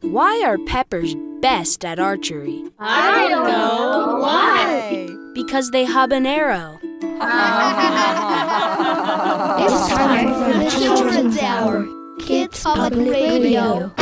Why are peppers best at archery? I don't know. Why? Because they habanero. It's time for the Children's Hour. Kids Public Radio.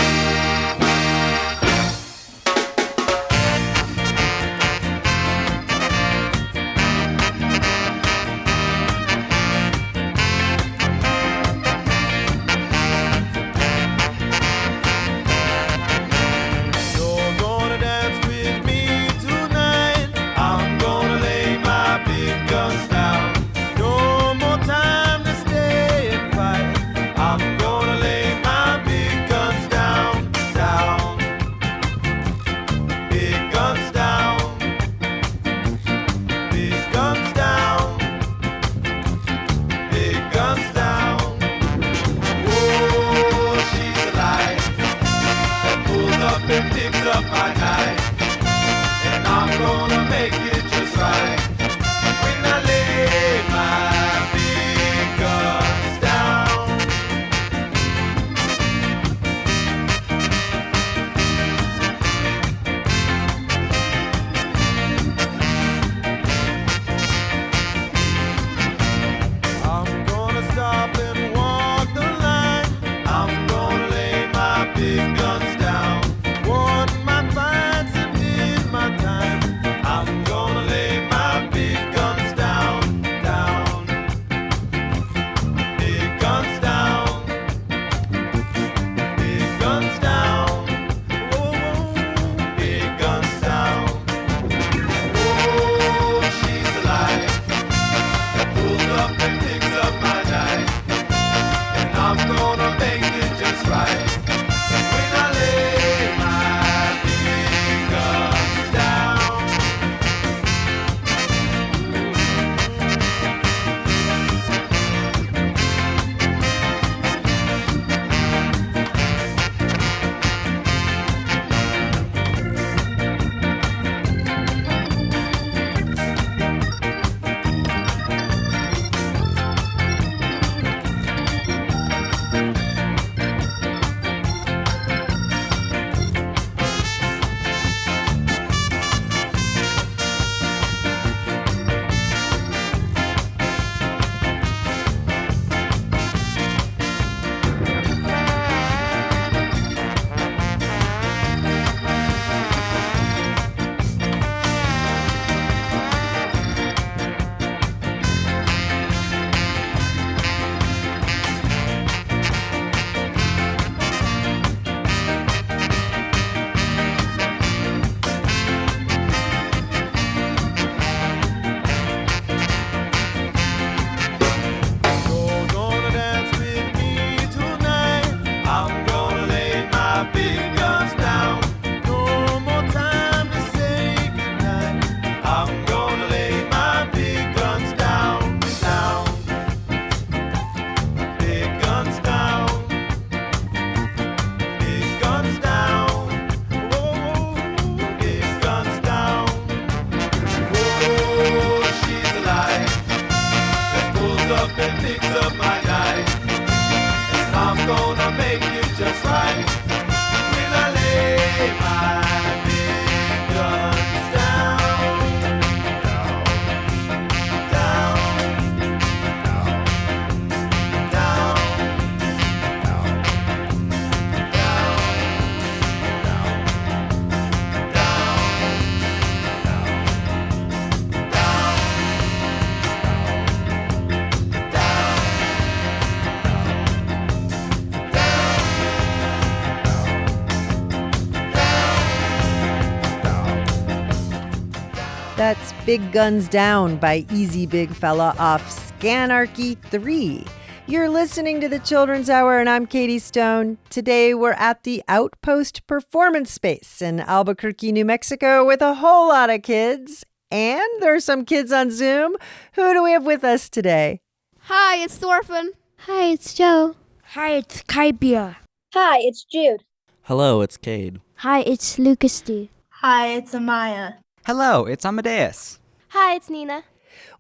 That's Big Guns Down by Easy Big Fella off Scanarchy 3. You're listening to the Children's Hour, and I'm Katie Stone. Today we're at the Outpost Performance Space in Albuquerque, New Mexico, with a whole lot of kids. And there are some kids on Zoom. Who do we have with us today? Hi, it's Thorfinn. Hi, it's Joe. Hi, it's Kaibia. Hi, it's Jude. Hello, it's Cade. Hi, it's Lucas D. Hi, it's Amaya. Hello, it's Amadeus. Hi, it's Nina.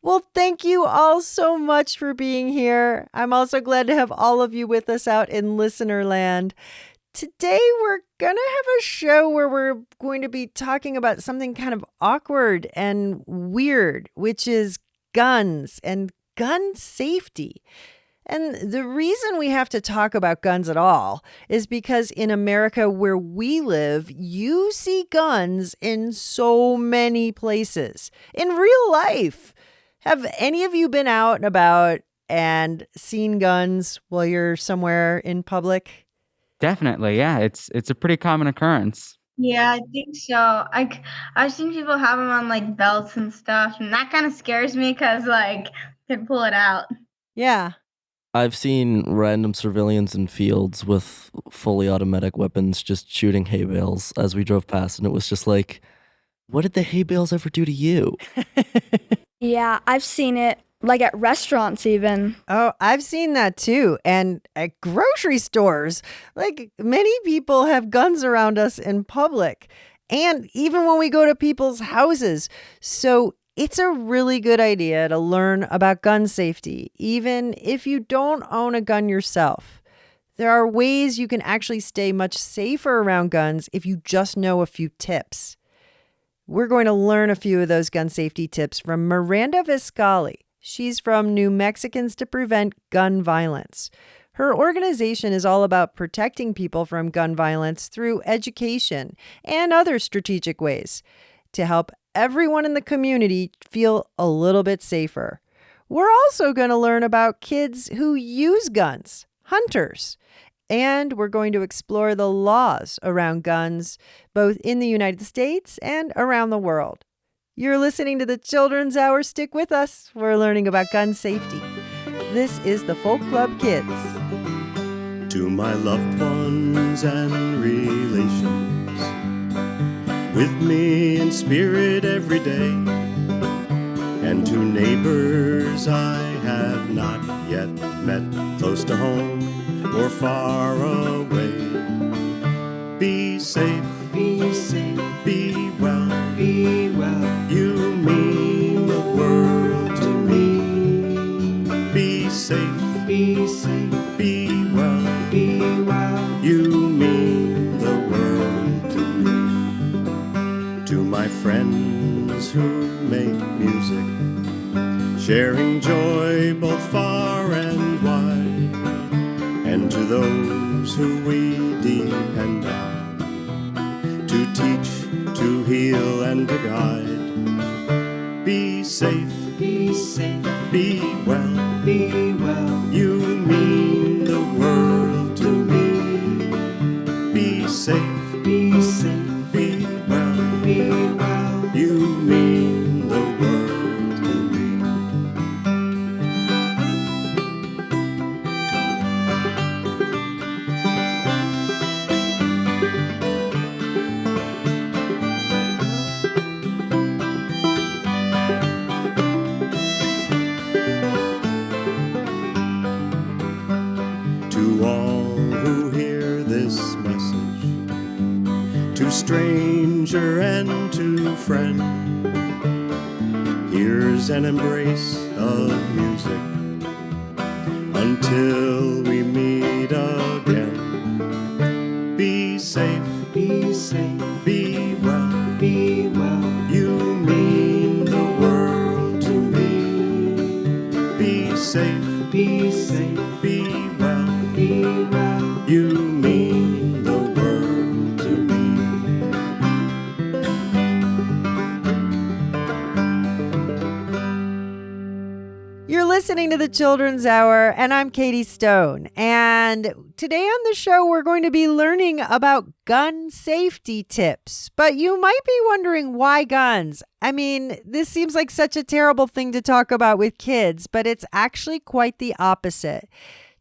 Well, thank you all so much for being here. I'm also glad to have all of you with us out in listener land. Today we're going to have a show where we're going to be talking about something kind of awkward and weird, which is guns and gun safety. And the reason we have to talk about guns at all is because in America where we live, you see guns in so many places in real life. Have any of you been out and about and seen guns while you're somewhere in public? Definitely, yeah. It's a pretty common occurrence. Yeah, I think so. I've seen people have them on like belts and stuff, and that kind of scares me because like they pull it out. Yeah. I've seen random civilians in fields with fully automatic weapons just shooting hay bales as we drove past, and it was just like, what did the hay bales ever do to you? Yeah, I've seen it, like at restaurants even. Oh, I've seen that too. And at grocery stores, like many people have guns around us in public and even when we go to people's houses. So it's a really good idea to learn about gun safety, even if you don't own a gun yourself. There are ways you can actually stay much safer around guns if you just know a few tips. We're going to learn a few of those gun safety tips from Miranda Viscali. She's from New Mexicans to Prevent Gun Violence. Her organization is all about protecting people from gun violence through education and other strategic ways to help everyone in the community feel a little bit safer. We're also going to learn about kids who use guns, hunters, and we're going to explore the laws around guns, both in the United States and around the world. You're listening to the Children's Hour. Stick with us. We're learning about gun safety. This is the Folk Club Kids. To my loved ones and relations, with me in spirit every day, and to neighbors I have not yet met, close to home or far away. Be safe, be safe, be well, be well. You mean the world to me. Be safe, be safe, be well, be well. You mean the world to me. To my friends who make music, sharing joy both far and wide, and to those who we depend on, to teach, to heal, and to guide. Be safe, be safe, be well, be well. You mean the world to me. Be safe, be safe, be well, be well. You mean the world to me. To all who hear this message, to stranger and to friend, here's an embrace of music until we meet again. Be safe, be safe, be well, be well. You mean the world to me. Be safe, be safe, be well, be well. You mean the world to me. You're listening to the Children's Hour, and I'm Katie Stone. And today on the show, we're going to be learning about gun safety tips. But you might be wondering, why guns? I mean, this seems like such a terrible thing to talk about with kids, but it's actually quite the opposite.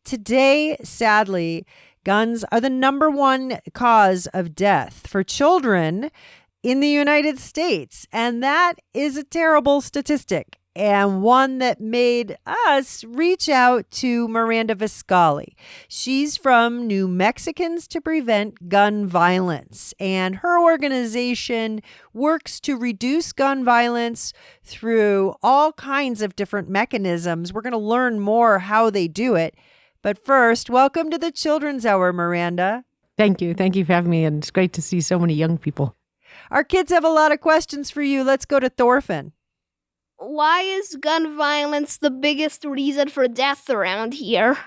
Today, sadly, guns are the number one cause of death for children in the United States. And that is a terrible statistic, and one that made us reach out to Miranda Viscali. She's from New Mexicans to Prevent Gun Violence, and her organization works to reduce gun violence through all kinds of different mechanisms. We're going to learn more how they do it. But first, welcome to the Children's Hour, Miranda. Thank you. Thank you for having me. And it's great to see so many young people. Our kids have a lot of questions for you. Let's go to Thorfinn. Why is gun violence the biggest reason for death around here?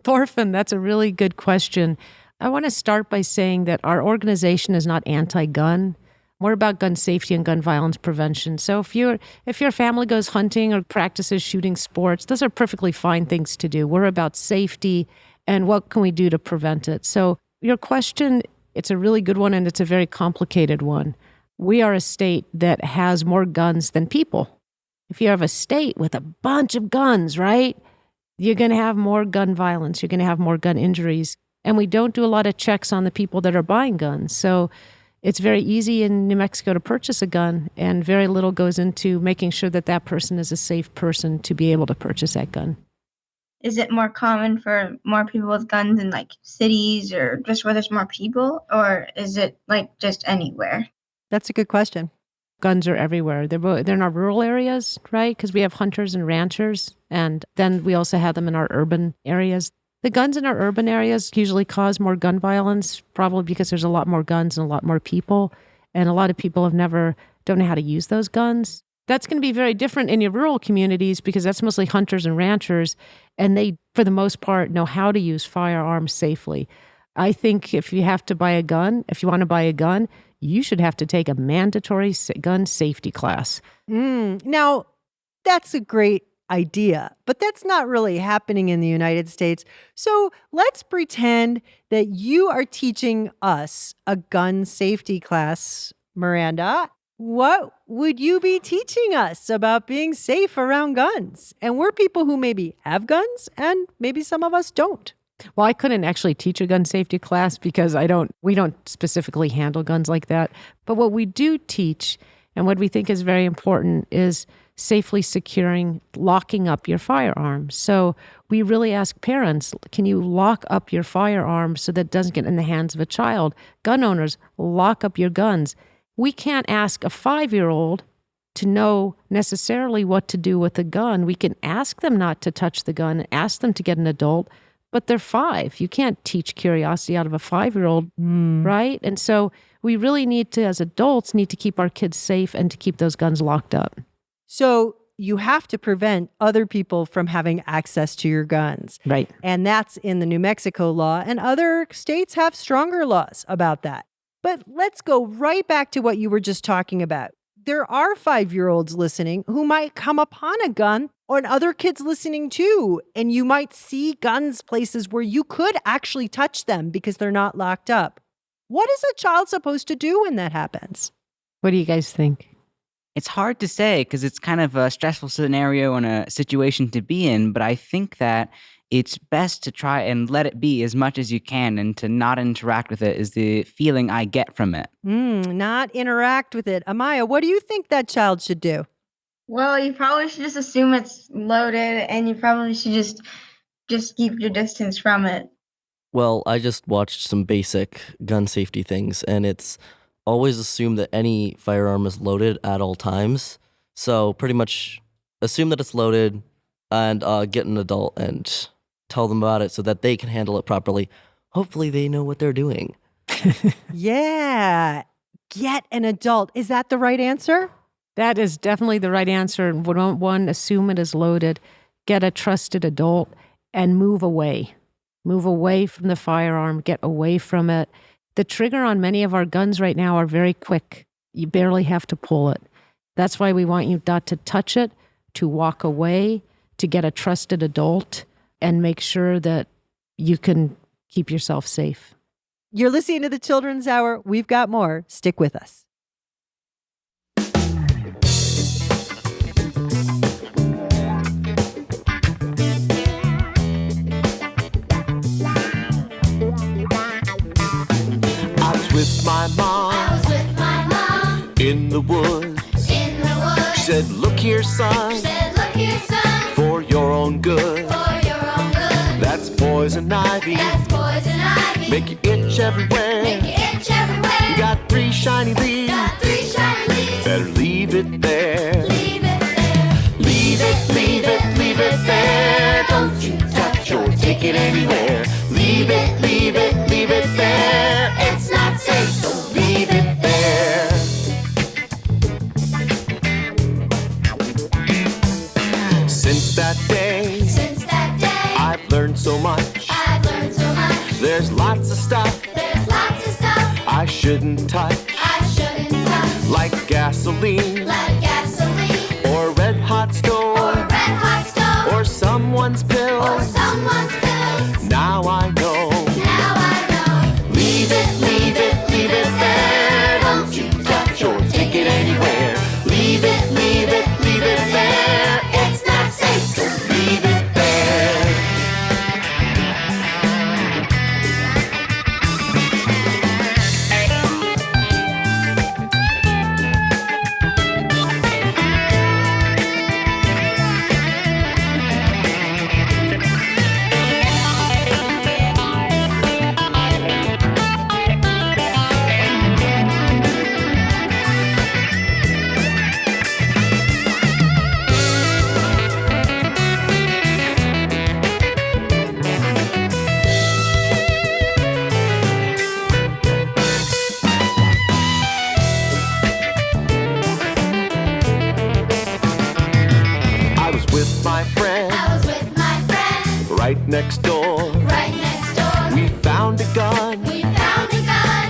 Thorfinn, that's a really good question. I want to start by saying that our organization is not anti-gun. We're about gun safety and gun violence prevention. So if your family goes hunting or practices shooting sports, those are perfectly fine things to do. We're about safety and what can we do to prevent it. So your question, it's a really good one and it's a very complicated one. We are a state that has more guns than people. If you have a state with a bunch of guns, right, you're going to have more gun violence. You're going to have more gun injuries. And we don't do a lot of checks on the people that are buying guns. So it's very easy in New Mexico to purchase a gun, and very little goes into making sure that that person is a safe person to be able to purchase that gun. Is it more common for more people with guns in like cities or just where there's more people, or is it like just anywhere? That's a good question. Guns are everywhere. They're in our rural areas, right? Because we have hunters and ranchers, and then we also have them in our urban areas. The guns in our urban areas usually cause more gun violence, probably because there's a lot more guns and a lot more people, and a lot of people don't know how to use those guns. That's going to be very different in your rural communities because that's mostly hunters and ranchers, and they, for the most part, know how to use firearms safely. I think if you want to buy a gun, you should have to take a mandatory gun safety class. Now, that's a great idea, but that's not really happening in the United States. So let's pretend that you are teaching us a gun safety class, Miranda. What would you be teaching us about being safe around guns? And we're people who maybe have guns and maybe some of us don't. Well, I couldn't actually teach a gun safety class because we don't specifically handle guns like that. But what we do teach and what we think is very important is safely securing, locking up your firearms. So we really ask parents, can you lock up your firearms so that it doesn't get in the hands of a child? Gun owners, lock up your guns. We can't ask a 5-year-old to know necessarily what to do with a gun. We can ask them not to touch the gun, ask them to get an adult, but they're 5. You can't teach curiosity out of a 5-year-old, right? And so we really need to, as adults, need to keep our kids safe and to keep those guns locked up. So you have to prevent other people from having access to your guns. Right. And that's in the New Mexico law, and other states have stronger laws about that. But let's go right back to what you were just talking about. There are 5-year-olds listening who might come upon a gun, or other kids listening too, and you might see guns places where you could actually touch them because they're not locked up. What is a child supposed to do when that happens? What do you guys think? It's hard to say because it's kind of a stressful scenario and a situation to be in, but I think that it's best to try and let it be as much as you can and to not interact with it is the feeling I get from it. Not interact with it. Amaya, what do you think that child should do? Well, you probably should just assume it's loaded, and you probably should just keep your distance from it. Well, I just watched some basic gun safety things, and it's always assume that any firearm is loaded at all times. So pretty much assume that it's loaded and get an adult and tell them about it so that they can handle it properly. Hopefully they know what they're doing. Yeah. Get an adult. Is that the right answer? That is definitely the right answer. One, assume it is loaded, get a trusted adult, and move away. Move away from the firearm, get away from it. The trigger on many of our guns right now are very quick. You barely have to pull it. That's why we want you not to touch it, to walk away, to get a trusted adult, and make sure that you can keep yourself safe. You're listening to the Children's Hour. We've got more. Stick with us. With my mom. I was with my mom. In the woods. In the woods. She said, look here, son. She said, look here, son. For your own good. For your own good. That's poison ivy. That's poison ivy. Make you itch everywhere. Make you itch everywhere. You got 3 shiny leaves. Got 3 shiny leaves. Better leave it there. Leave it there. Leave it, leave it, leave it there. Don't you touch or take it anywhere. Leave it, leave it, leave it there. It's not safe, so leave it there. Since that day, I've learned so much. There's lots of stuff I shouldn't touch. Like gasoline, or red hot stove, or someone's pills. Now I know. Leave it, leave it, leave it there. Don't you touch or take it anywhere. Leave it, leave it, leave it there. It's not safe, so leave it there. Right next door, we found a gun.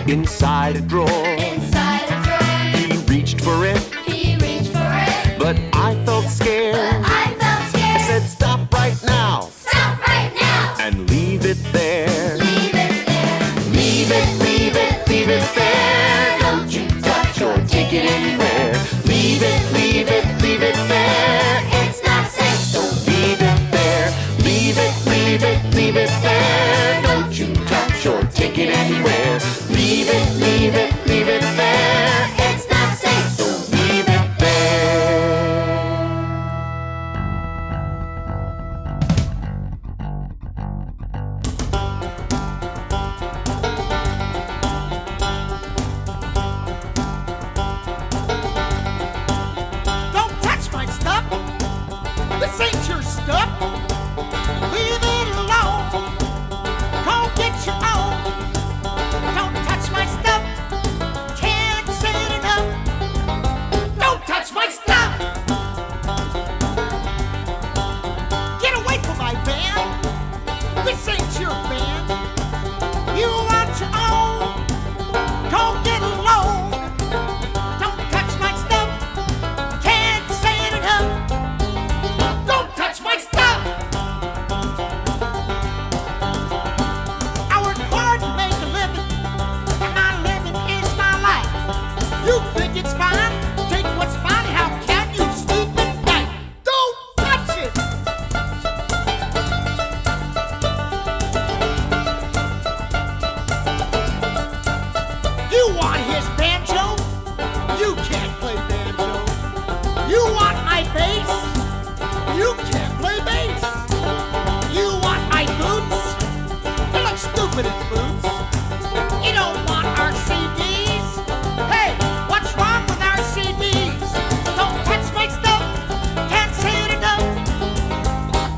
Inside a drawer. He reached for it. But I felt scared. I said, stop right now. And leave it there. Leave it, leave it, leave it there. Don't you touch or take it anywhere. Leave it, leave it, leave it there. It's not safe, so leave it there. Leave it, leave it, leave it there. Don't you touch or take it anywhere. Leave it, leave it, leave it there. It's not safe, so leave it there. Don't touch my stuff. This ain't your stuff. Leave it alone. Go get your own. Don't touch my stuff. Can't say it enough. Don't touch my stuff. Get away from my van. This ain't your van. You want your own. Go get alone. Don't touch my stuff. Can't say it enough. Don't touch my stuff. I work hard to make a living, and my living is my life. You think it's fine? Take what's fine. How can you sleep at night? Don't touch it. You want his banjo? You can't play banjo. You want my bass? You can't play bass. You want my boots? They look stupid in boots. You don't want our CDs? Hey, what's wrong with our CDs? Don't touch my stuff. Can't say it enough.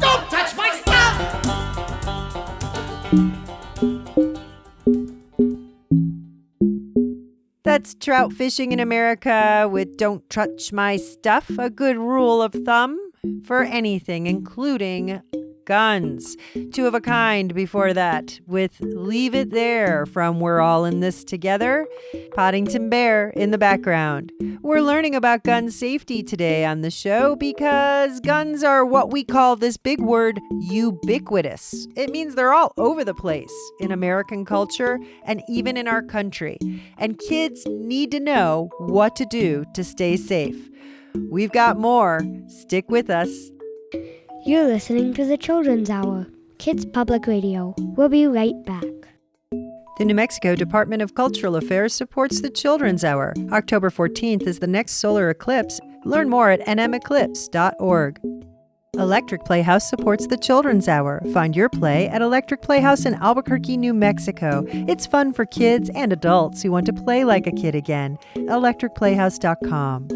Don't touch my stuff. That's trout fishing in America with Don't Touch My Stuff, a good rule of thumb for anything, including guns. Two of a kind before that with Leave It There from We're All in This Together, Poddington Bear in the background. We're learning about gun safety today on the show because guns are what we call this big word ubiquitous. It means they're all over the place in American culture and even in our country. And kids need to know what to do to stay safe. We've got more. Stick with us. You're listening to the Children's Hour, Kids Public Radio. We'll be right back. The New Mexico Department of Cultural Affairs supports the Children's Hour. October 14th is the next solar eclipse. Learn more at nmeclipse.org. Electric Playhouse supports the Children's Hour. Find your play at Electric Playhouse in Albuquerque, New Mexico. It's fun for kids and adults who want to play like a kid again. electricplayhouse.com.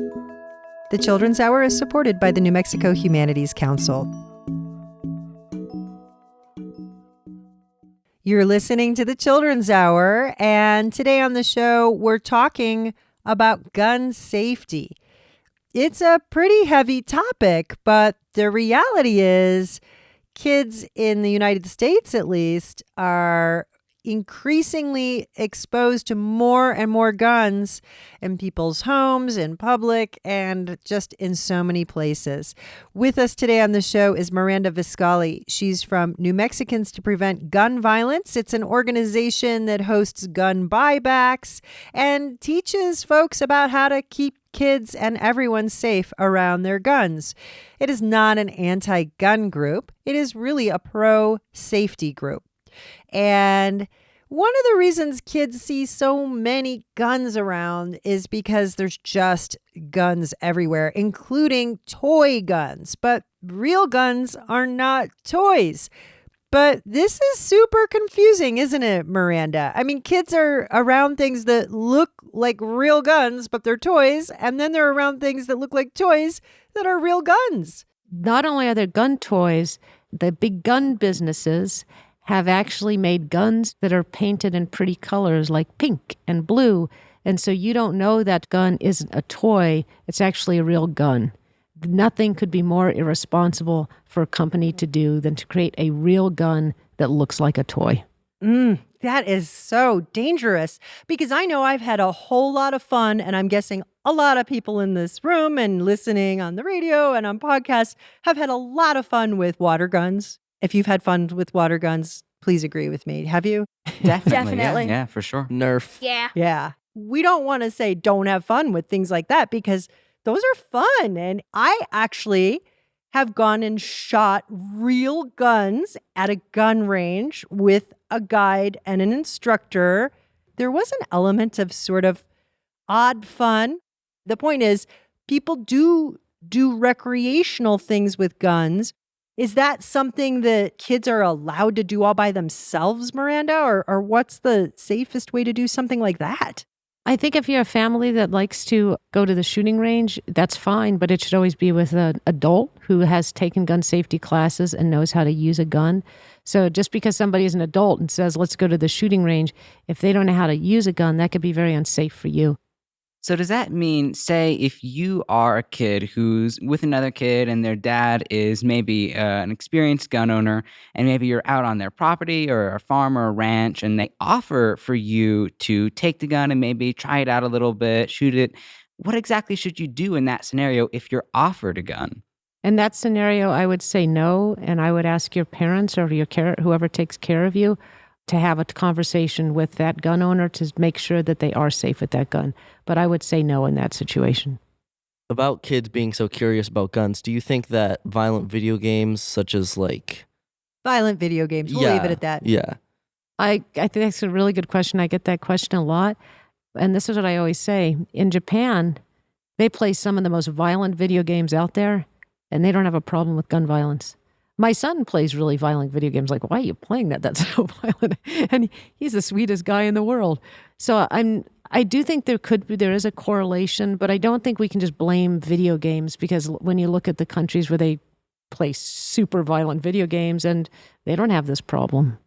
The Children's Hour is supported by the New Mexico Humanities Council. You're listening to the Children's Hour, and today on the show, we're talking about gun safety. It's a pretty heavy topic, but the reality is kids in the United States, at least, are increasingly exposed to more and more guns in people's homes, in public, and just in so many places. With us today on the show is Miranda Viscali. She's from New Mexicans to Prevent Gun Violence. It's an organization that hosts gun buybacks and teaches folks about how to keep kids and everyone safe around their guns. It is not an anti-gun group. It is really a pro-safety group. And one of the reasons kids see so many guns around is because there's just guns everywhere, including toy guns. But real guns are not toys. But this is super confusing, isn't it, Miranda? I mean, kids are around things that look like real guns, but they're toys. And then they're around things that look like toys that are real guns. Not only are there gun toys, the big gun businesses have actually made guns that are painted in pretty colors like pink and blue. And so you don't know that gun isn't a toy. It's actually a real gun. Nothing could be more irresponsible for a company to do than to create a real gun that looks like a toy. That is so dangerous, because I know I've had a whole lot of fun, and I'm guessing a lot of people in this room and listening on the radio and on podcasts have had a lot of fun with water guns. If you've had fun with water guns, please agree with me. Have you? Definitely. Yeah, for sure. Nerf. Yeah. Yeah. We don't want to say don't have fun with things like that, because those are fun. And I actually have gone and shot real guns at a gun range with a guide and an instructor. There was an element of sort of odd fun. The point is, people do recreational things with guns. Is that something that kids are allowed to do all by themselves, Miranda? Or what's the safest way to do something like that? I think if you're a family that likes to go to the shooting range, that's fine, but it should always be with an adult who has taken gun safety classes and knows how to use a gun. So just because somebody is an adult and says, let's go to the shooting range, if they don't know how to use a gun, that could be very unsafe for you. So does that mean, say, if you are a kid who's with another kid and their dad is maybe an experienced gun owner, and maybe you're out on their property or a farm or a ranch, and they offer for you to take the gun and maybe try it out a little bit, shoot it, what exactly should you do in that scenario if you're offered a gun? In that scenario, I would say no, and I would ask your parents or whoever takes care of you to have a conversation with that gun owner to make sure that they are safe with that gun. But I would say no in that situation. About kids being so curious about guns, do you think that violent video games such as Violent video games. We'll leave it at that. Yeah. I think that's a really good question. I get that question a lot. And this is what I always say. In Japan, they play some of the most violent video games out there, and they don't have a problem with gun violence. My son plays really violent video games. Like, why are you playing that? That's so violent. And he's the sweetest guy in the world. So I do think there is a correlation, but I don't think we can just blame video games, because when you look at the countries where they play super violent video games, and they don't have this problem.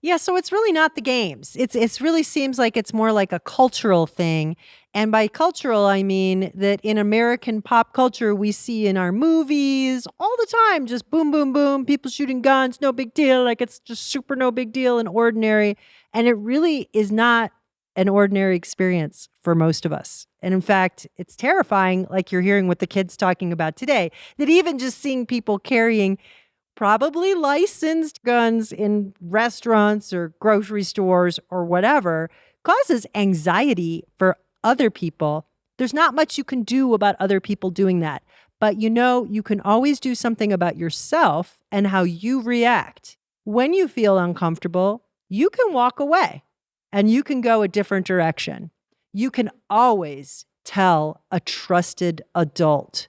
Yeah, so it's really not the games. It's really seems like it's more like a cultural thing. And by cultural, I mean that in American pop culture, we see in our movies all the time, just boom, boom, boom, people shooting guns, no big deal. Like, it's just super no big deal and ordinary. And it really is not an ordinary experience for most of us. And in fact, it's terrifying, like you're hearing what the kids talking about today, that even just seeing people carrying probably licensed guns in restaurants or grocery stores or whatever causes anxiety for other people. There's not much you can do about other people doing that. But you can always do something about yourself and how you react. When you feel uncomfortable, you can walk away and you can go a different direction. You can always tell a trusted adult.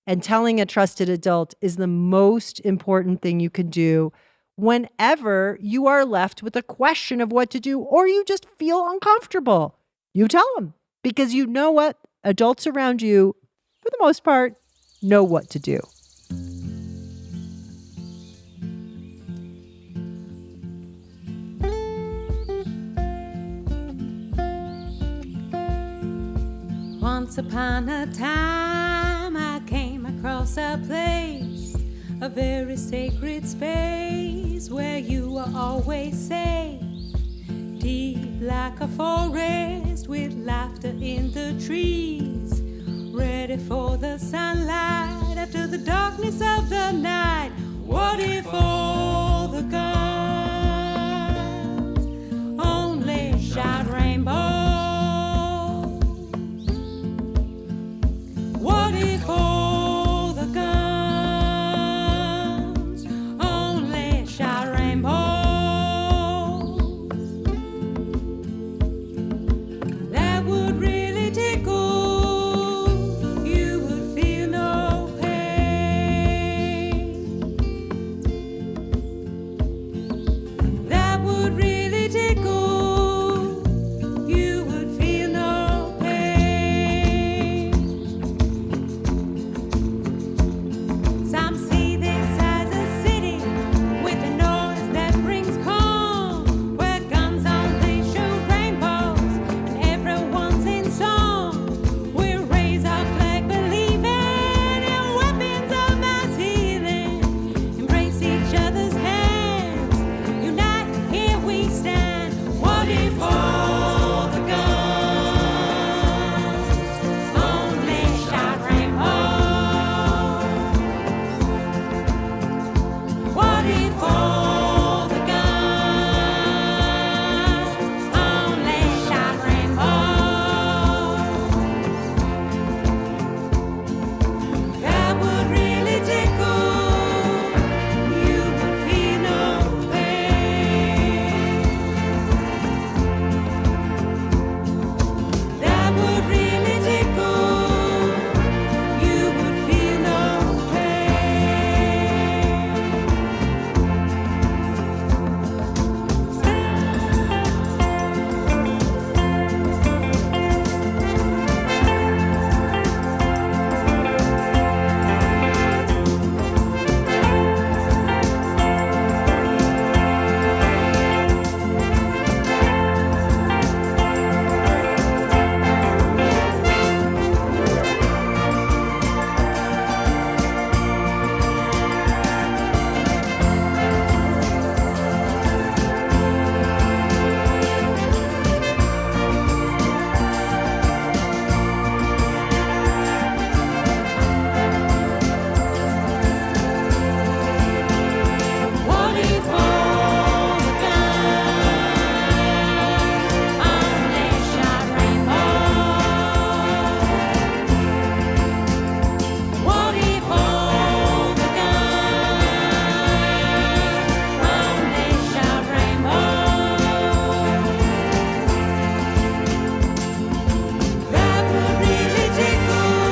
And telling a trusted adult is the most important thing you can do whenever you are left with a question of what to do, or you just feel uncomfortable. You tell them, because you know what? Adults around you, for the most part, know what to do. Once upon a time I came across a place, a very sacred space where you are always safe. Deep like a forest with laughter in the trees, ready for the sunlight after the darkness of the night. What if all the guns only shot rainbows? What if all the guns only shot rainbows? That would really tickle. You would feel no pain. That would really tickle. You would feel no pain. Some see this as a city with a noise that brings calm, where guns only shoot rainbows and everyone's in song. We raise our flag believing in weapons of mass healing. Embrace each other's hands, unite, here we stand. What if all the guns only shot rainbows? What if all the guns only shot rainbows? That would really tickle. You would feel no pain. That would really tickle. You would feel no What if all the guns only shot rainbows? What if all the guns only shot rainbows? That would really tickle.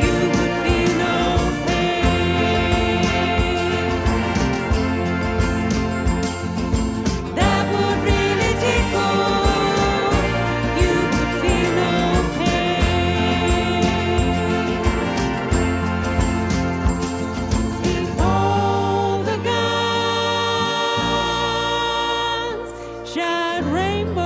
You would feel no pain. That would really tickle. You would feel no pain. If all the guns shot rainbows.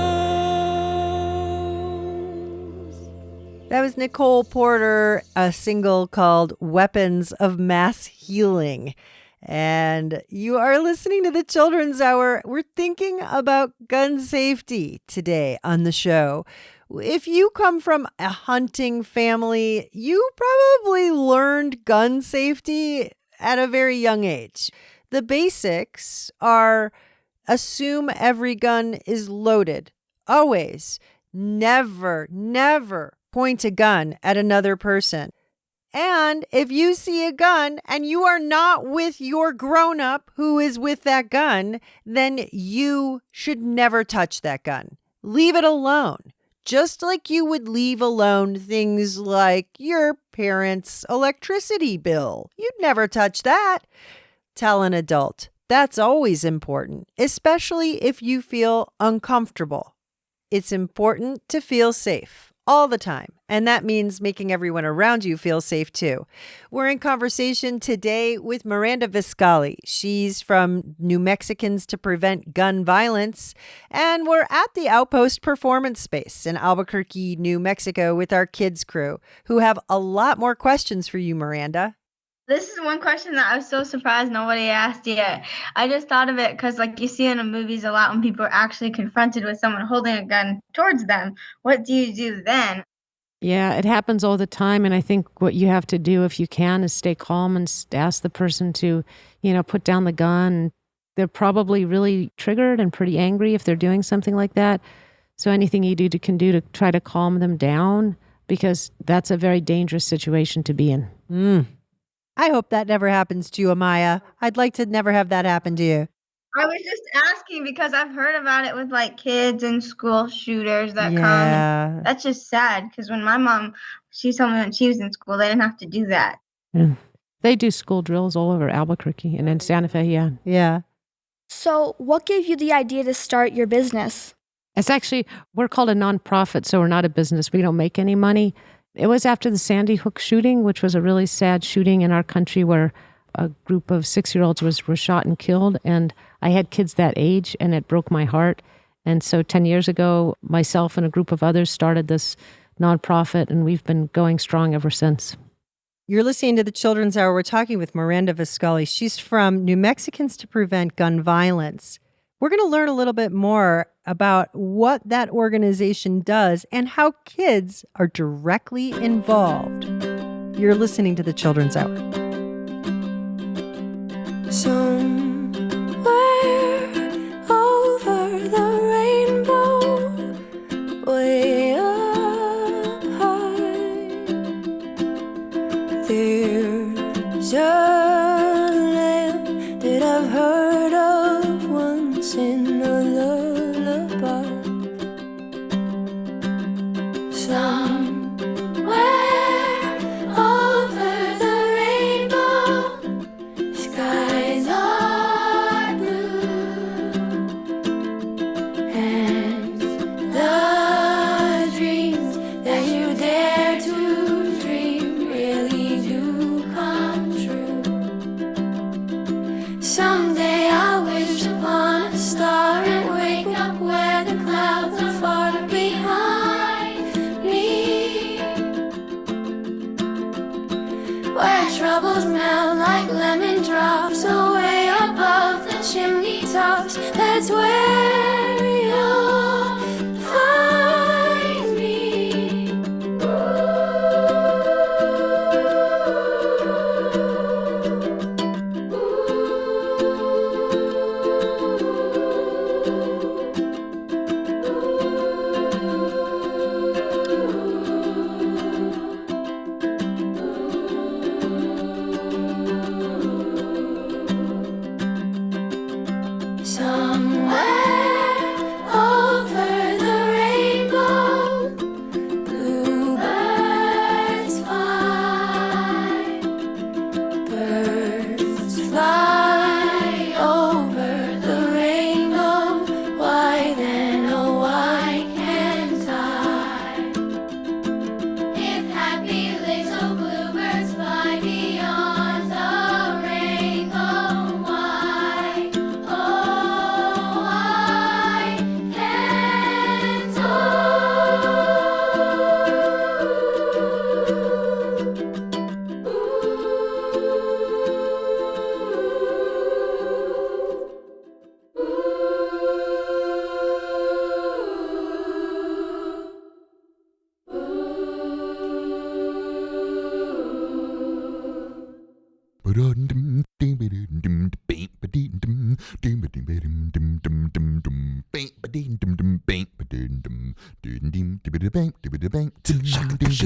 That was Nicole Porter, a single called Weapons of Mass Healing. And you are listening to the Children's Hour. We're thinking about gun safety today on the show. If you come from a hunting family, you probably learned gun safety at a very young age. The basics are assume every gun is loaded. Always. Never point a gun at another person. And if you see a gun and you are not with your grown-up who is with that gun, then you should never touch that gun. Leave it alone. Just like you would leave alone things like your parents' electricity bill. You'd never touch that. Tell an adult. That's always important, especially if you feel uncomfortable. It's important to feel safe. all the time. And that means making everyone around you feel safe too. We're in conversation today with Miranda Viscali. She's from New Mexicans to Prevent Gun Violence. And we're at the Outpost Performance Space in Albuquerque, New Mexico with our kids crew, who have a lot more questions for you, Miranda. This is one question that I was so surprised nobody asked yet. I just thought of it because, like, you see in the movies a lot when people are actually confronted with someone holding a gun towards them. What do you do then? Yeah, it happens all the time. And I think what you have to do, if you can, is stay calm and ask the person to, put down the gun. They're probably really triggered and pretty angry if they're doing something like that. So anything you can do to try to calm them down, because that's a very dangerous situation to be in. I hope that never happens to you, Amaya. I'd like to never have that happen to you. I was just asking because I've heard about it with, like, kids and school shooters that come. Yeah. That's just sad because when my mom, she told me when she was in school, they didn't have to do that. Yeah. They do school drills all over Albuquerque and in Santa Fe, yeah. Yeah. So what gave you the idea to start your business? It's actually, we're called a nonprofit, so we're not a business. We don't make any money. It was after the Sandy Hook shooting, which was a really sad shooting in our country where a group of 6-year-olds were shot and killed. And I had kids that age, and it broke my heart. And so 10 years ago, myself and a group of others started this nonprofit, and we've been going strong ever since. You're listening to the Children's Hour. We're talking with Miranda Viscali. She's from New Mexicans to Prevent Gun Violence. We're going to learn a little bit more about what that organization does and how kids are directly involved. You're listening to the Children's Hour. Somewhere over the rainbow, way up high, there's a land that I've heard of once in a lullaby. Somewhere over the rainbow, skies are blue, and the dreams that you dare to dream really do come true. Someday I'll wish upon a star and wake up where the clouds are far behind me, where troubles melt like lemon drops away above the chimney tops. That's where you'll find me. Somewhere over the rainbow, bluebirds fly, birds fly over the rainbow. Why then, oh why can't I? If happy little bluebirds fly beyond the rainbow, why, oh why can't I?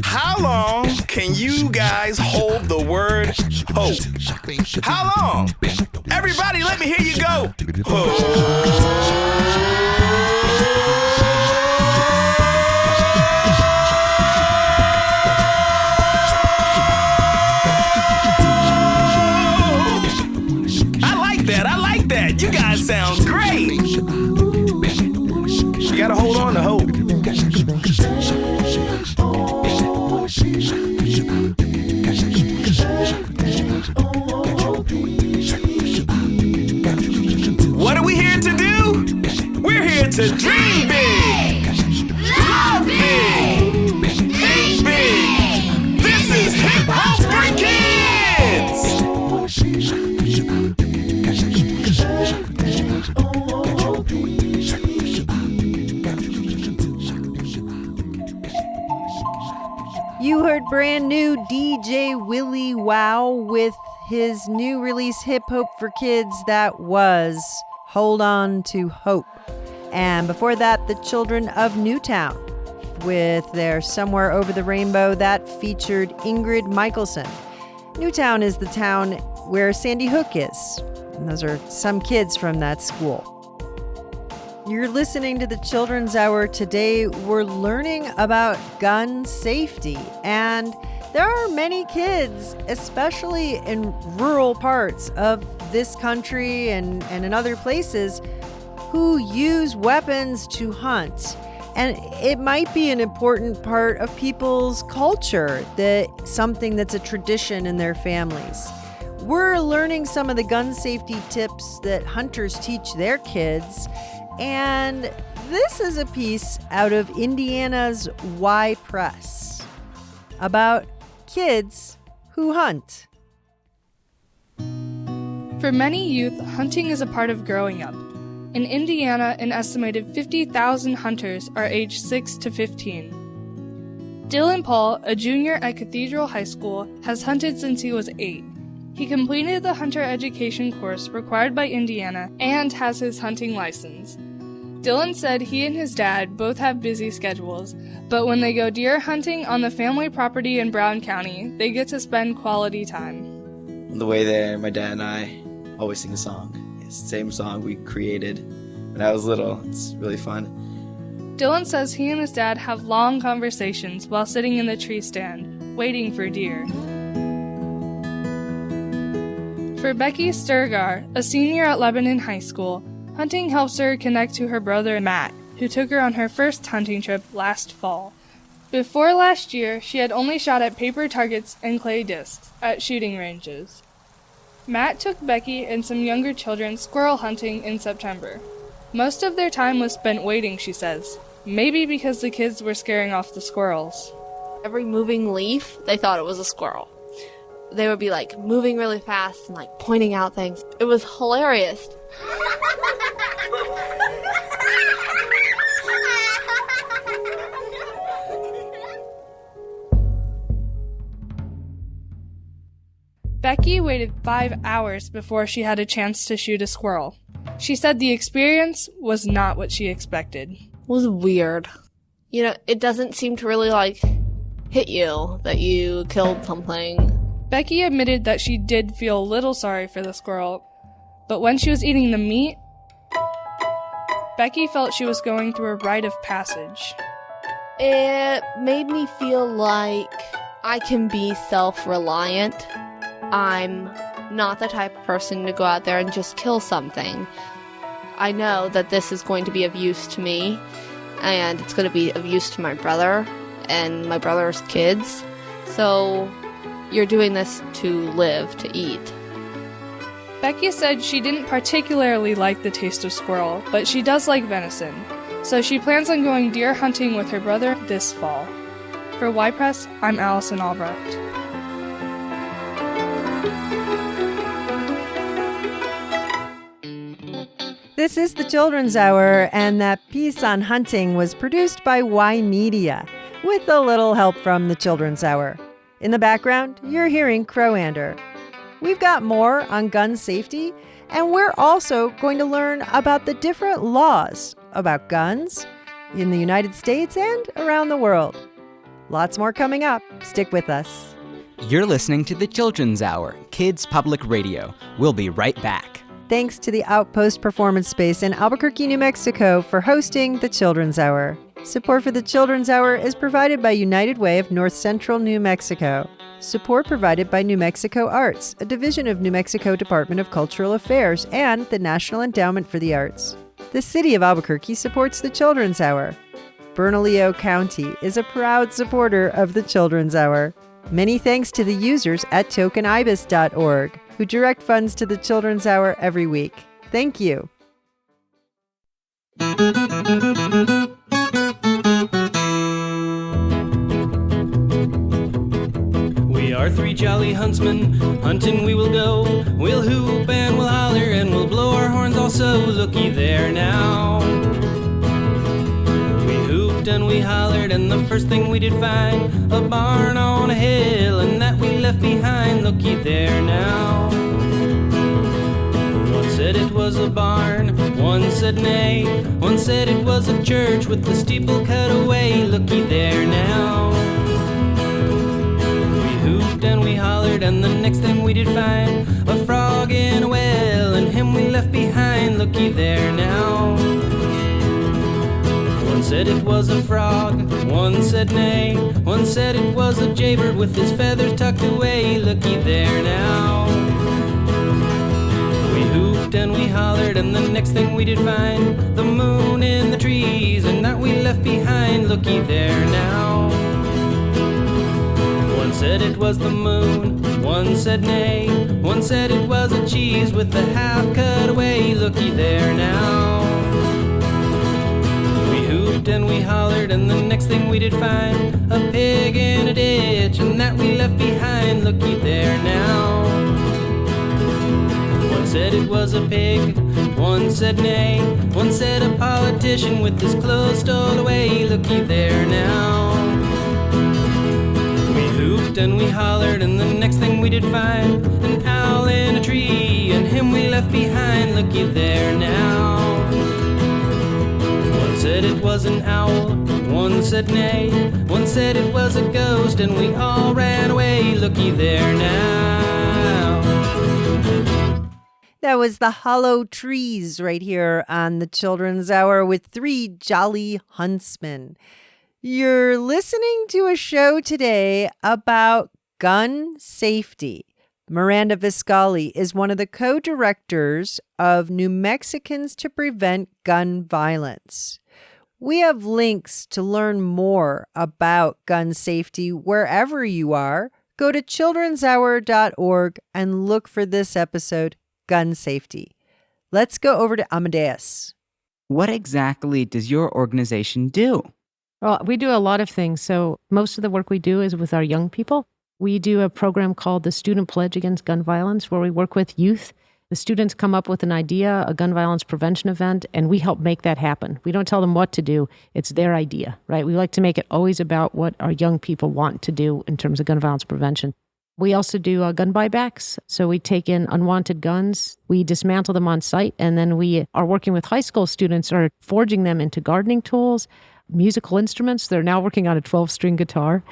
How long can you guys hold the word hope? How long? Everybody, let me hear you go. I like that. You guys sound great. You gotta hold on to hope. to dream big, love big, think big. This is hip hop for kids. You heard brand new DJ Willie Wow with his new release Hip Hope for Kids that was Hold On to Hope. And before that, the Children of Newtown with their Somewhere Over the Rainbow that featured Ingrid Michaelson. Newtown is the town where Sandy Hook is. And those are some kids from that school. You're listening to the Children's Hour. Today, we're learning about gun safety. And there are many kids, especially in rural parts of this country and in other places, who use weapons to hunt. And it might be an important part of people's culture, that something that's a tradition in their families. We're learning some of the gun safety tips that hunters teach their kids. And this is a piece out of Indiana's Y Press about kids who hunt. For many youth, hunting is a part of growing up. In Indiana, an estimated 50,000 hunters are aged 6 to 15. Dylan Paul, a junior at Cathedral High School, has hunted since he was 8. He completed the hunter education course required by Indiana and has his hunting license. Dylan said he and his dad both have busy schedules, but when they go deer hunting on the family property in Brown County, they get to spend quality time. On the way there, my dad and I always sing a song. It's the same song we created when I was little. It's really fun. Dylan says he and his dad have long conversations while sitting in the tree stand, waiting for deer. For Becky Sturgar, a senior at Lebanon High School, hunting helps her connect to her brother Matt, who took her on her first hunting trip last fall. Before last year, she had only shot at paper targets and clay discs at shooting ranges. Matt took Becky and some younger children squirrel hunting in September. Most of their time was spent waiting, she says, maybe because the kids were scaring off the squirrels. Every moving leaf, they thought it was a squirrel. They would be like moving really fast and like pointing out things. It was hilarious. Becky waited 5 hours before she had a chance to shoot a squirrel. She said the experience was not what she expected. It was weird. You know, it doesn't seem to really like hit you that you killed something. Becky admitted that she did feel a little sorry for the squirrel, but when she was eating the meat, Becky felt she was going through a rite of passage. It made me feel like I can be self-reliant. I'm not the type of person to go out there and just kill something. I know that this is going to be of use to me, and it's going to be of use to my brother and my brother's kids. So you're doing this to live, to eat. Becky said she didn't particularly like the taste of squirrel, but she does like venison, so she plans on going deer hunting with her brother this fall. For Y Press, I'm Allison Albrecht. This is the Children's Hour, and that piece on hunting was produced by Y Media, with a little help from the Children's Hour. In the background, you're hearing Crowander. We've got more on gun safety, and we're also going to learn about the different laws about guns in the United States and around the world. Lots more coming up. Stick with us. You're listening to the Children's Hour, Kids Public Radio. We'll be right back. Thanks to the Outpost Performance Space in Albuquerque, New Mexico for hosting the Children's Hour. Support for the Children's Hour is provided by United Way of North Central New Mexico. Support provided by New Mexico Arts, a division of New Mexico Department of Cultural Affairs and the National Endowment for the Arts. The City of Albuquerque supports the Children's Hour. Bernalillo County is a proud supporter of the Children's Hour. Many thanks to the users at tokenibis.org who direct funds to the Children's Hour every week. Thank you. We are three jolly huntsmen, hunting we will go. We'll hoop and we'll holler and we'll blow our horns also. Looky there now. We hooped and we hollered, and the first thing we did find a barn on a hill, and that we left behind. Looky there now. One said it was a barn, one said nay, one said it was a church with the steeple cut away. Looky there now. Hooped and we hollered, and the next thing we did find a frog in a well, and him we left behind. Looky there now. One said it was a frog, one said nay, one said it was a jaybird with his feathers tucked away. Looky there now. We hooped and we hollered, and the next thing we did find the moon in the trees, and that we left behind. Looky there now. One said it was the moon, one said nay, one said it was a cheese with the half cut away. Looky there now. We hooped and we hollered, and the next thing we did find a pig in a ditch, and that we left behind. Looky there now. One said it was a pig, one said nay, one said a politician with his clothes stowed away. Looky there now. Hooped and we hollered, and the next thing we did find an owl in a tree, and him we left behind. Looky there now. One said it was an owl, one said nay, one said it was a ghost, and we all ran away. Looky there now. That was the Hollow Trees right here on the Children's Hour with three jolly huntsmen. You're listening to a show today about gun safety. Miranda Viscali is one of the co-directors of New Mexicans to Prevent Gun Violence. We have links to learn more about gun safety wherever you are. Go to childrenshour.org and look for this episode, Gun Safety. Let's go over to Amadeus. What exactly does your organization do? Well, we do a lot of things. So most of the work we do is with our young people. We do a program called the Student Pledge Against Gun Violence, where we work with youth. The students come up with an idea, a gun violence prevention event, and we help make that happen. We don't tell them what to do. It's their idea, right? We like to make it always about what our young people want to do in terms of gun violence prevention. We also do gun buybacks. So we take in unwanted guns, we dismantle them on site, and then we are working with high school students, are forging them into gardening tools, musical instruments. They're now working on a 12-string guitar.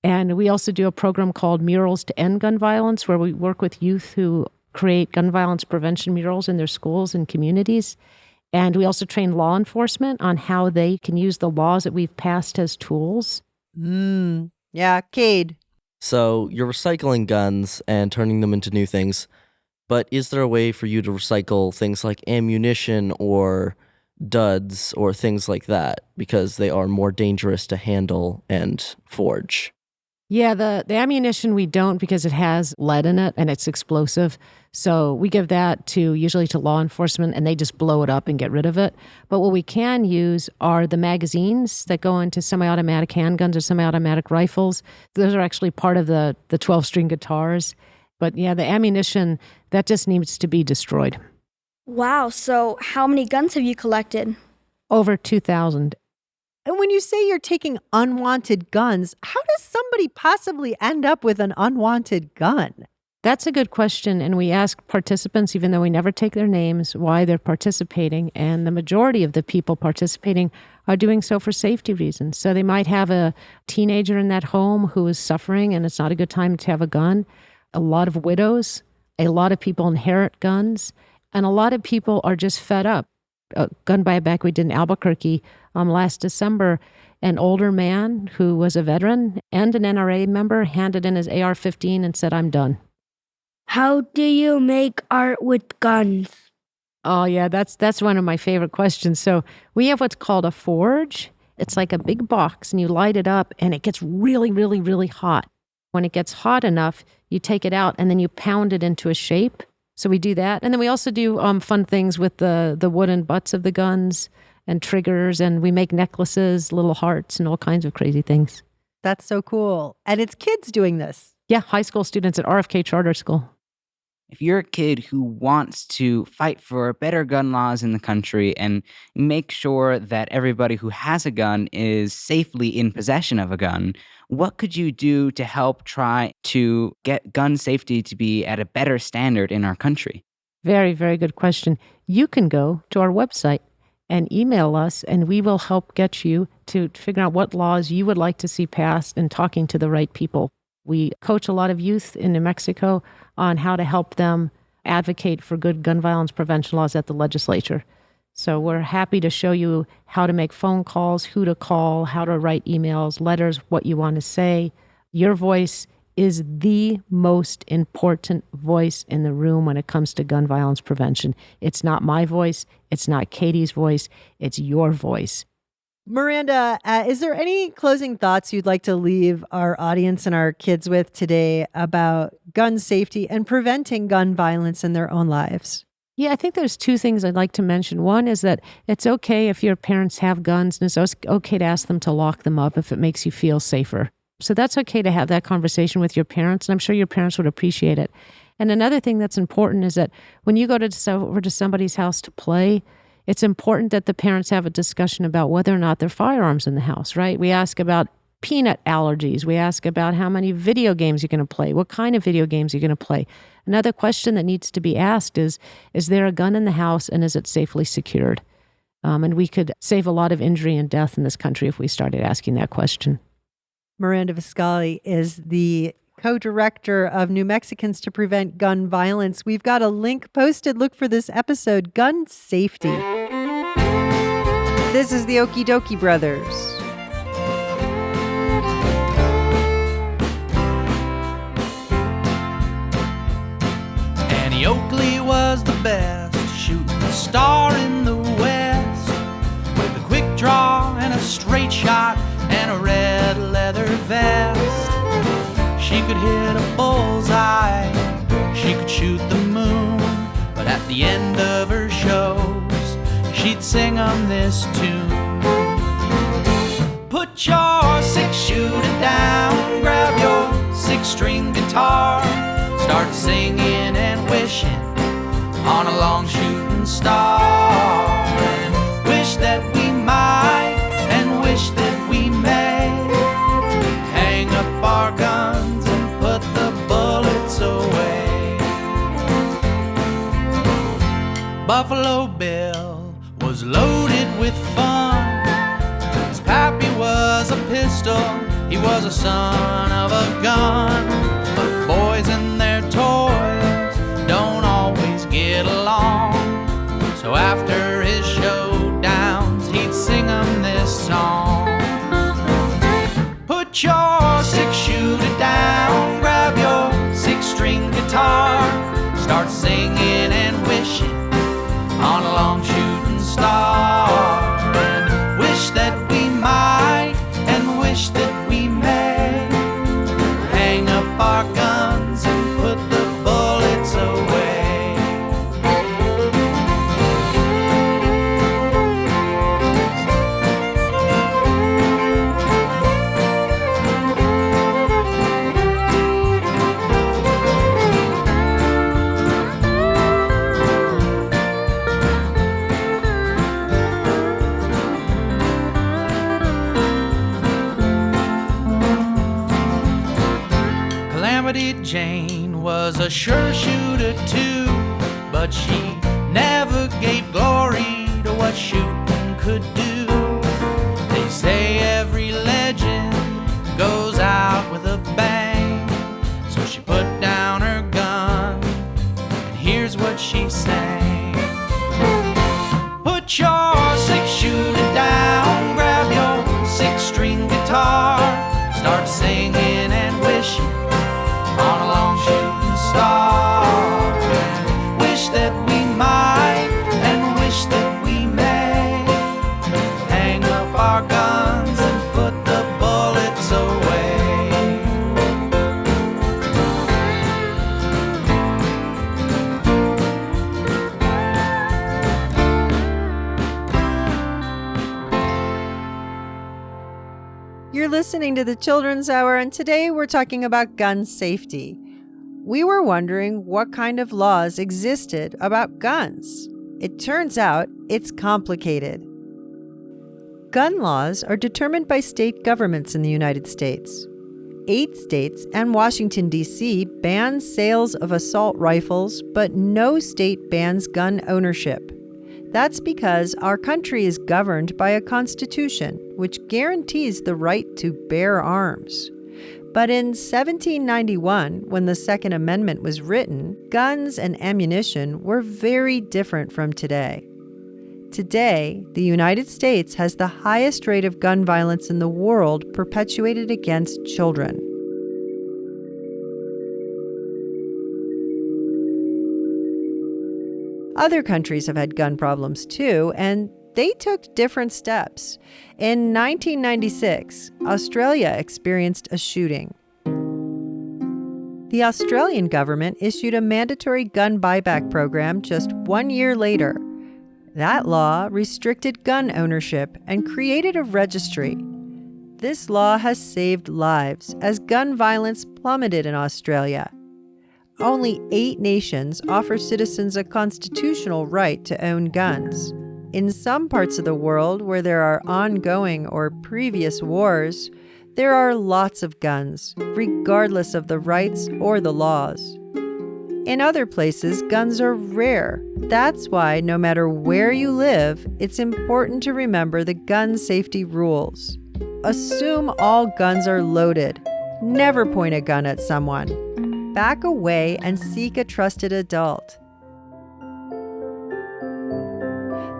And we also do a program called Murals to End Gun Violence, where we work with youth who create gun violence prevention murals in their schools and communities. And we also train law enforcement on how they can use the laws that we've passed as tools. Yeah, Cade. So you're recycling guns and turning them into new things, but is there a way for you to recycle things like ammunition or duds or things like that, because they are more dangerous to handle and forge? Yeah, the ammunition we don't, because it has lead in it and it's explosive. So we give that usually to law enforcement, and they just blow it up and get rid of it. But what we can use are the magazines that go into semi-automatic handguns or semi-automatic rifles. Those are actually part of the 12-string guitars. But yeah, the ammunition, that just needs to be destroyed. Wow, so how many guns have you collected? Over 2,000. And when you say you're taking unwanted guns, how does somebody possibly end up with an unwanted gun? That's a good question. And we ask participants, even though we never take their names, why they're participating. And the majority of the people participating are doing so for safety reasons. So they might have a teenager in that home who is suffering, and it's not a good time to have a gun. A lot of widows, a lot of people inherit guns, and a lot of people are just fed up. A gun buyback we did in Albuquerque last December, an older man who was a veteran and an NRA member handed in his AR-15 and said, "I'm done." How do you make art with guns? Oh yeah, that's one of my favorite questions. So we have what's called a forge. It's like a big box, and you light it up and it gets really, really, really hot. When it gets hot enough, you take it out and then you pound it into a shape. So we do that. And then we also do fun things with the wooden butts of the guns. and triggers, and we make necklaces, little hearts, and all kinds of crazy things. That's so cool. And it's kids doing this. Yeah, high school students at RFK Charter School. If you're a kid who wants to fight for better gun laws in the country and make sure that everybody who has a gun is safely in possession of a gun, what could you do to help try to get gun safety to be at a better standard in our country? Very, very good question. You can go to our website and email us, and we will help get you to figure out what laws you would like to see passed and talking to the right people. We coach a lot of youth in New Mexico on how to help them advocate for good gun violence prevention laws at the legislature. So we're happy to show you how to make phone calls, who to call, how to write emails, letters, what you want to say. Your voice is the most important voice in the room when it comes to gun violence prevention. It's not my voice. It's not Katie's voice. It's your voice. Miranda, is there any closing thoughts you'd like to leave our audience and our kids with today about gun safety and preventing gun violence in their own lives? Yeah, I think there's two things I'd like to mention. One is that it's okay if your parents have guns, and it's okay to ask them to lock them up if it makes you feel safer. So that's okay to have that conversation with your parents, and I'm sure your parents would appreciate it. And another thing that's important is that when you go over to somebody's house to play, it's important that the parents have a discussion about whether or not there are firearms in the house, right? We ask about peanut allergies. We ask about how many video games you're going to play, what kind of video games you're going to play. Another question that needs to be asked is there a gun in the house, and is it safely secured? And we could save a lot of injury and death in this country if we started asking that question. Miranda Viscali is the co-director of New Mexicans to Prevent Gun Violence. We've got a link posted. Look for this episode, Gun Safety. This is the Okie Dokie Brothers. Annie Oakley was the best, shooting star in the west, with a quick draw and a straight shot and a red leather vest. She could hit a bullseye, she could shoot the moon, but at the end of her shows, she'd sing on this tune. Put your 6-shooter down, grab your 6-string guitar, start singing and wishing on a long shooting star, and wish that we might, and wish that we may, hang up our guns and put the bullets away. Buffalo Bill was loaded with fun. His pappy was a pistol, he was a son of a gun. But boys and their toys don't always get along, so after his showdowns he'd sing 'em this song. Put your 6-shooter down, grab your 6-string guitar, start singing and wishing on a long shooting star, and wish that we might, and wish that we may, hang up our guns and put the bullets away. Calamity Jane was a sure shooter too, but she never gave glory to what shooting could do. They say every legend goes out with a bang, so she put down her gun, and here's what she sang. Put your 6-shooter down, grab your 6-string guitar, start singing and wishing on a long shooting star, and wish that we might, and wish that we may, hang up our guns and put the bullets away. You're listening to the Children's Hour, and today we're talking about gun safety. We were wondering what kind of laws existed about guns. It turns out it's complicated. Gun laws are determined by state governments in the United States. 8 states and Washington, D.C. ban sales of assault rifles, but no state bans gun ownership. That's because our country is governed by a constitution, which guarantees the right to bear arms. But in 1791, when the Second Amendment was written, guns and ammunition were very different from today. Today, the United States has the highest rate of gun violence in the world perpetuated against children. Other countries have had gun problems too, and they took different steps. In 1996, Australia experienced a shooting. The Australian government issued a mandatory gun buyback program just 1 year later. That law restricted gun ownership and created a registry. This law has saved lives as gun violence plummeted in Australia. Only 8 nations offer citizens a constitutional right to own guns. In some parts of the world where there are ongoing or previous wars, there are lots of guns, regardless of the rights or the laws. In other places, guns are rare. That's why no matter where you live, it's important to remember the gun safety rules. Assume all guns are loaded. Never point a gun at someone. Back away and seek a trusted adult.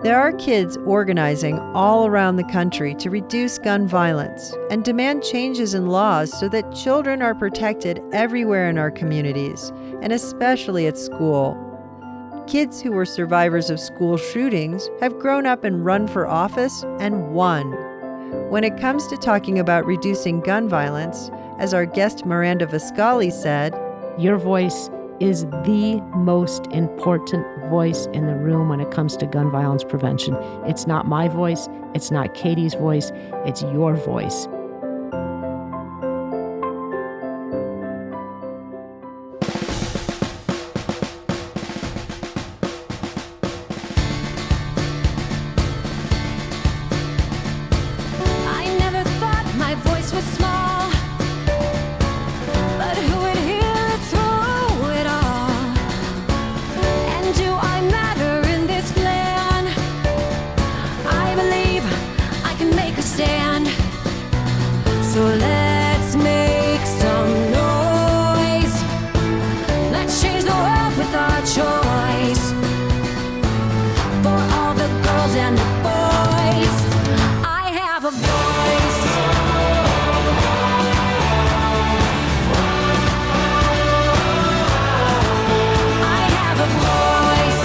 There are kids organizing all around the country to reduce gun violence and demand changes in laws so that children are protected everywhere in our communities, and especially at school. Kids who were survivors of school shootings have grown up and run for office and won. When it comes to talking about reducing gun violence, as our guest Miranda Viscali said, your voice is the most important voice in the room when it comes to gun violence prevention. It's not my voice, it's not Katie's voice, it's your voice. I never thought my voice was small, but who would hear it through it all? And do I matter in this plan? I believe I can make a stand. So let's make some noise. Let's change the world with our choice. For all the girls and the boys, I have a voice. I have a voice.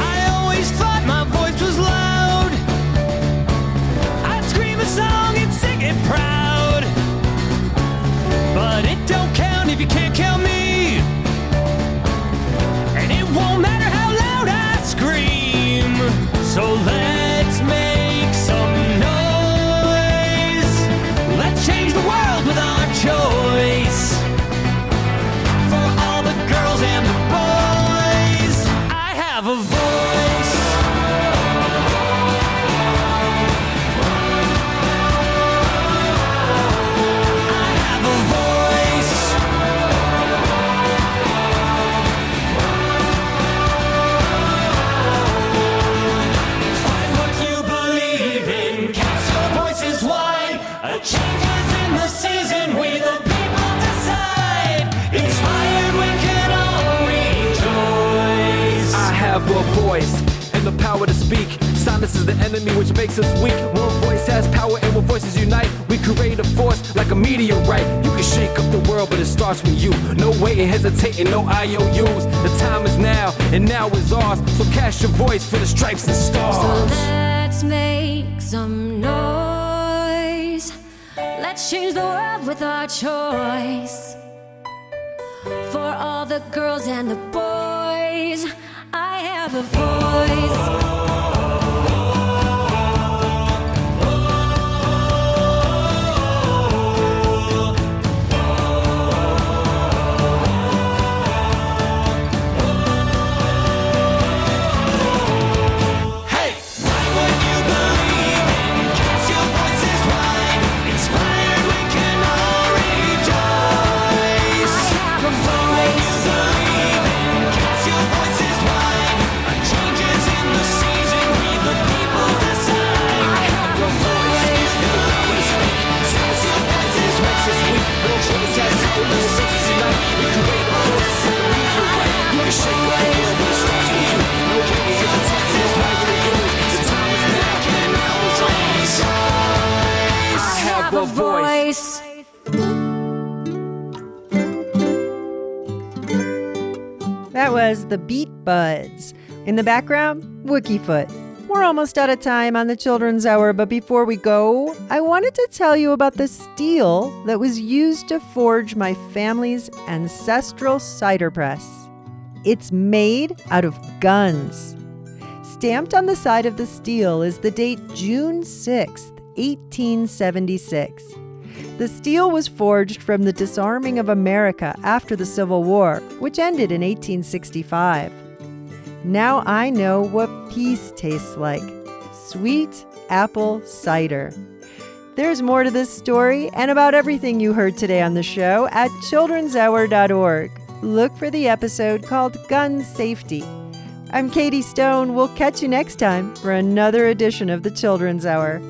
I always thought my voice was loud. I'd scream a song and sing it proud. But it don't count if you can't count me. And it won't matter how loud I scream. So let's make some noise. Let's change the world with our choice. For all the girls and the boys, I have a voice. I have a voice. Find what you believe in, cast your voices wide. A change is in the season, we the people decide. Inspired, we can all rejoice. I have a voice and the power to speak. Silence is the enemy which makes us weak. One voice has power and when voices unite, we create a force like a meteorite. You can shake up the world, but it starts with you. No waiting, hesitating, no IOUs. The time is now, and now is ours. So cast your voice for the stripes and stars. So let's make some noise. Let's change the world with our choice. For all the girls and the boys, I have a voice. Voice. That was the Beat Buds. In the background, Wookiefoot. We're almost out of time on the Children's Hour, but before we go, I wanted to tell you about the steel that was used to forge my family's ancestral cider press. It's made out of guns. Stamped on the side of the steel is the date June 6th, 1876. The steel was forged from the disarming of America after the Civil War, which ended in 1865. Now I know what peace tastes like. Sweet apple cider. There's more to this story and about everything you heard today on the show at childrenshour.org. Look for the episode called Gun Safety. I'm Katie Stone. We'll catch you next time for another edition of the Children's Hour.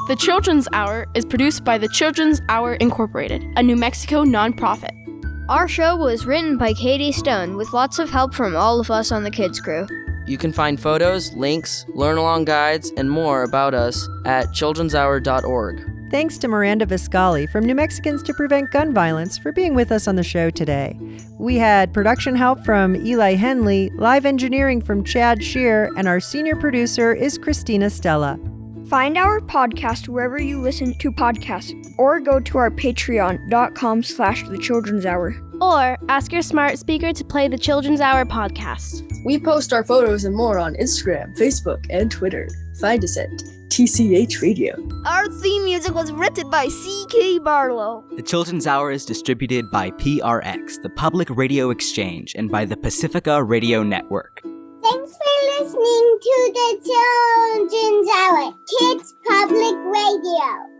The Children's Hour is produced by the Children's Hour Incorporated, a New Mexico nonprofit. Our show was written by Katie Stone with lots of help from all of us on the kids crew. You can find photos, links, learn-along guides, and more about us at childrenshour.org. Thanks to Miranda Viscali from New Mexicans to Prevent Gun Violence for being with us on the show today. We had production help from Eli Henley, live engineering from Chad Shear, and our senior producer is Christina Stella. Find our podcast wherever you listen to podcasts or go to our patreon.com/The Children's Hour. Or ask your smart speaker to play the Children's Hour podcast. We post our photos and more on Instagram, Facebook, and Twitter. Find us at TCH Radio. Our theme music was written by C.K. Barlow. The Children's Hour is distributed by PRX, the Public Radio Exchange, and by the Pacifica Radio Network. Thanks for listening to the Children's Hour, Kids Public Radio.